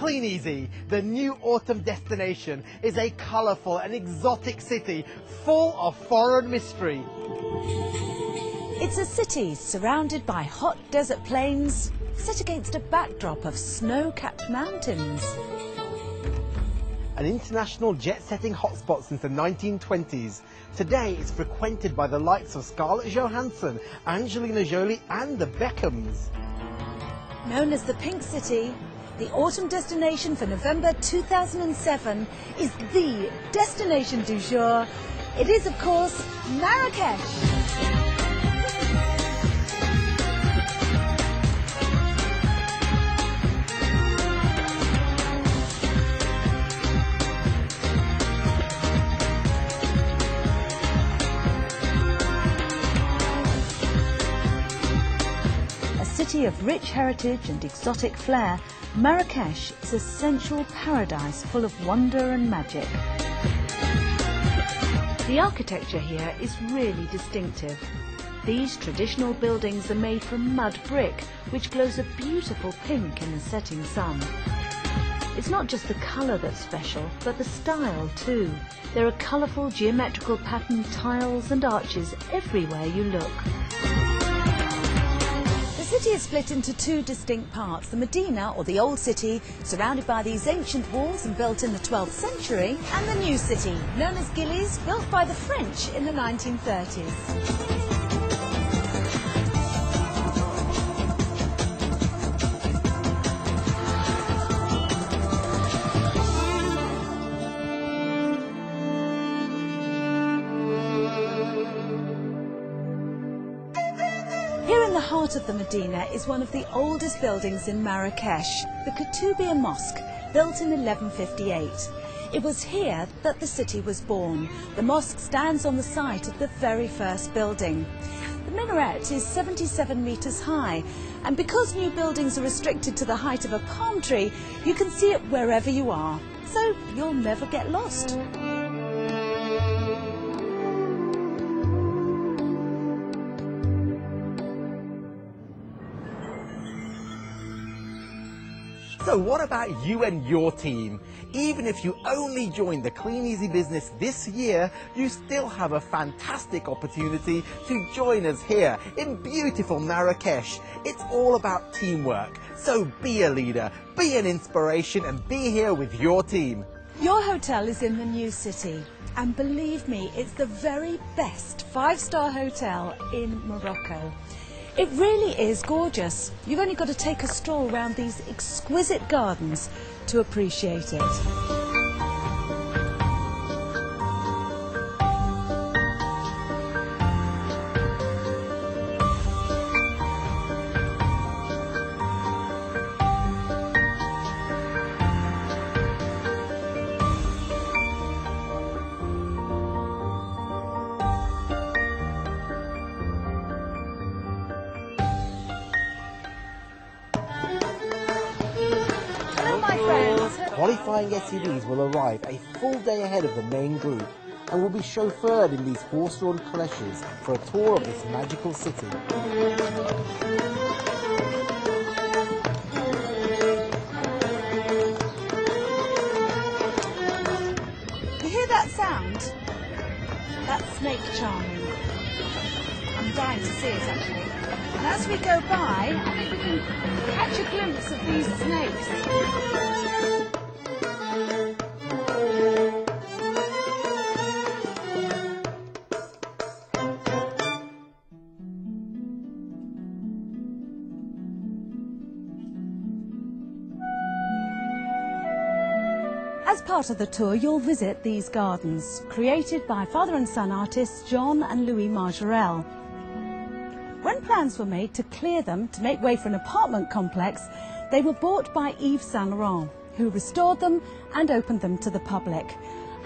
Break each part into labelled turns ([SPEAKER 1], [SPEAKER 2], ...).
[SPEAKER 1] Kleeneze, the new autumn destination, is a colourful and exotic city full of foreign mystery.
[SPEAKER 2] It's a city surrounded by hot desert plains, set against a backdrop of snow-capped mountains.
[SPEAKER 1] An international jet-setting hotspot since the 1920s. Today it's frequented by the likes of Scarlett Johansson, Angelina Jolie and the Beckhams.
[SPEAKER 2] Known as the Pink City, the autumn destination for November 2007 is the destination du jour. It is, of course, Marrakech. City of rich heritage and exotic flair, Marrakech is a sensual paradise full of wonder and magic. The architecture here is really distinctive. These traditional buildings are made from mud brick, which glows a beautiful pink in the setting sun. It's not just the colour that's special, but the style too. There are colourful geometrical patterned tiles and arches everywhere you look. The city is split into two distinct parts, the Medina, or the Old City, surrounded by these ancient walls and built in the 12th century, and the New City, known as Kleeneze, built by the French in the 1930s. Here in the heart of the Medina is one of the oldest buildings in Marrakech, the Koutoubia Mosque, built in 1158. It was here that the city was born. The mosque stands on the site of the very first building. The minaret is 77 metres high, and because new buildings are restricted to the height of a palm tree, you can see it wherever you are, so you'll never get lost.
[SPEAKER 1] So what about you and your team? Even if you only joined the Kleeneze business this year, you still have a fantastic opportunity to join us here in beautiful Marrakech. It's all about teamwork. So be a leader, be an inspiration, and be here with your team.
[SPEAKER 2] Your hotel is in the New City, and believe me, it's the very best five-star hotel in Morocco. It really is gorgeous. You've only got to take a stroll around these exquisite gardens to appreciate it.
[SPEAKER 1] Qualifying SUVs will arrive a full day ahead of the main group and will be chauffeured in these horse-drawn caleches for a tour of this magical city.
[SPEAKER 2] You hear that sound? That's snake charming. I'm dying to see it actually. And as we go by, I think we can catch a glimpse of these snakes. As part of the tour, you'll visit these gardens, created by father and son artists John and Louis Margerel. When plans were made to clear them to make way for an apartment complex, they were bought by Yves Saint Laurent, who restored them and opened them to the public.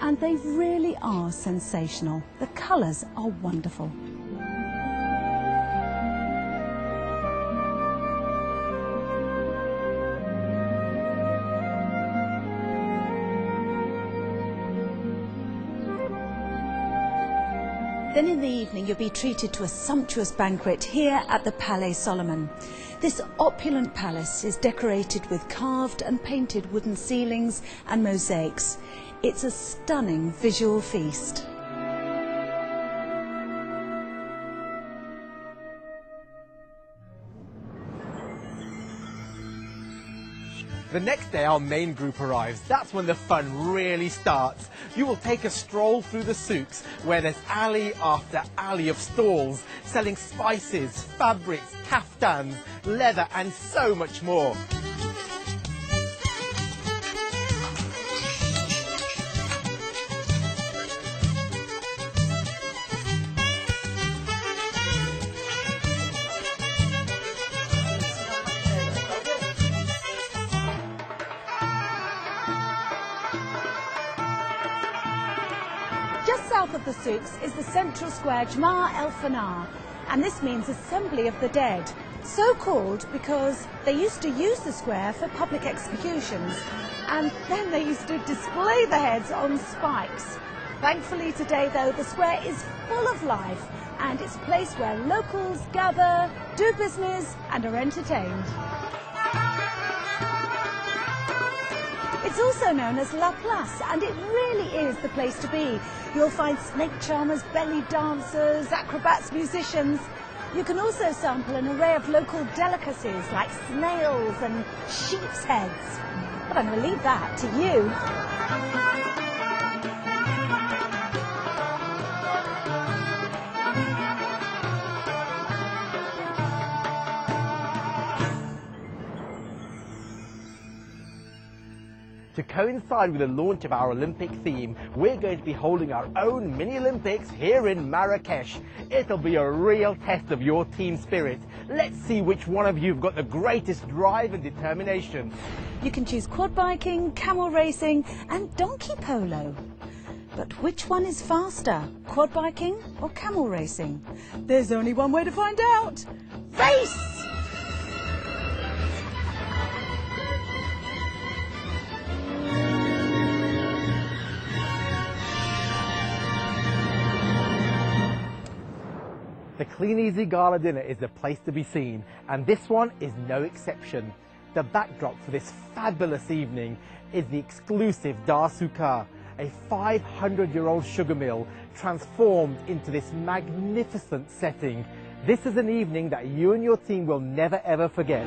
[SPEAKER 2] And they really are sensational. The colours are wonderful. Then in the evening you'll be treated to a sumptuous banquet here at the Palais Solomon. This opulent palace is decorated with carved and painted wooden ceilings and mosaics. It's a stunning visual feast.
[SPEAKER 1] The next day our main group arrives. That's when the fun really starts. You will take a stroll through the souks where there's alley after alley of stalls selling spices, fabrics, kaftans, leather and so much more.
[SPEAKER 2] Just south of the souks is the central square Jma' el-Fanar, and this means Assembly of the Dead. So called because they used to use the square for public executions, and then they used to display the heads on spikes. Thankfully today though, the square is full of life, and it's a place where locals gather, do business and are entertained. It's also known as La Place, and it really is the place to be. You'll find snake charmers, belly dancers, acrobats, musicians. You can also sample an array of local delicacies like snails and sheep's heads. But I'm going to leave that to you.
[SPEAKER 1] To coincide with the launch of our Olympic theme, we're going to be holding our own mini-Olympics here in Marrakech. It'll be a real test of your team spirit. Let's see which one of you have got the greatest drive and determination.
[SPEAKER 2] You can choose quad biking, camel racing and donkey polo. But which one is faster, quad biking or camel racing? There's only one way to find out. Race!
[SPEAKER 1] The Kleeneze Gala dinner is the place to be seen, and this one is no exception. The backdrop for this fabulous evening is the exclusive Dar Soukha, a 500-year-old sugar mill transformed into this magnificent setting. This is an evening that you and your team will never ever forget.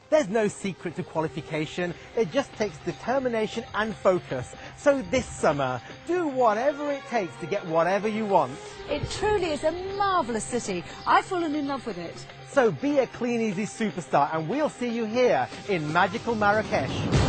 [SPEAKER 1] There's no secret to qualification, it just takes determination and focus. So this summer, do whatever it takes to get whatever you want.
[SPEAKER 2] It truly is a marvellous city. I've fallen in love with it.
[SPEAKER 1] So be a Kleeneze superstar and we'll see you here in magical Marrakech.